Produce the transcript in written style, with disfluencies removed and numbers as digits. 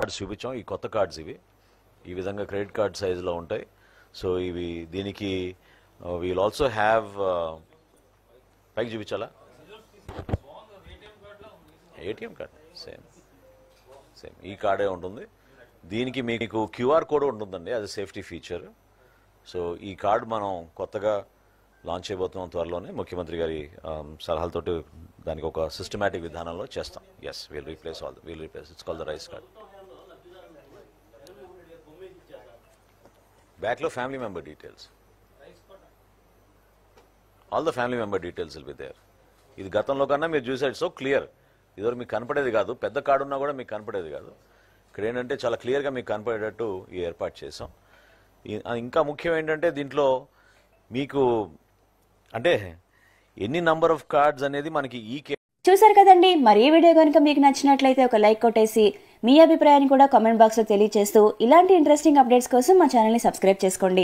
Cards చూపించాం. ఈ కొత్త కార్డ్స్ ఇవి ఈ విధంగా క్రెడిట్ కార్డ్ సైజులో ఉంటాయి. సో ఇవి దీనికి వీల్ ఆల్సో హ్యావ్ పైకి చూపించాలా ఏటీఎం కార్డ్ సేమ్ ఈ కార్డే ఉంటుంది. దీనికి మీకు క్యూఆర్ కోడ్ ఉంటుందండి, అది సేఫ్టీ ఫీచర్. సో ఈ కార్డ్ మనం కొత్తగా లాంచ్ చేయబోతున్నాం త్వరలోనే. ముఖ్యమంత్రి గారి సలహాలతోటి దానికి ఒక సిస్టమేటిక్ విధానంలో చేస్తాం. Yes we'll replace it's called the rice card. బ్యాక్లో family member details, all the family member details will be there. ఇది గతంలో కన్నా మీరు చూసారు సో క్లియర్, ఇదివరకు మీకు కనపడేది కాదు, పెద్ద కార్డు ఉన్నా కూడా మీకు కనపడేది కాదు. ఇక్కడ ఏంటంటే చాలా క్లియర్గా మీకు కనపడేటట్టు ఈ ఏర్పాటు చేసాం. ఇంకా ముఖ్యం ఏంటంటే దీంట్లో మీకు అంటే ఎన్ని నంబర్ ఆఫ్ కార్డ్స్ అనేది మనకి చూసారు కదండి. మరి ఈ వీడియో కనుక మీకు నచ్చినట్లయితే ఒక లైక్ కొట్టేసి మీ అభిప్రాయాన్ని కూడా కామెంట్ బాక్స్లో తెలియజేస్తూ ఇలాంటి ఇంట్రెస్టింగ్ అప్డేట్స్ కోసం మా ఛానల్ని సబ్స్క్రైబ్ చేసుకోండి.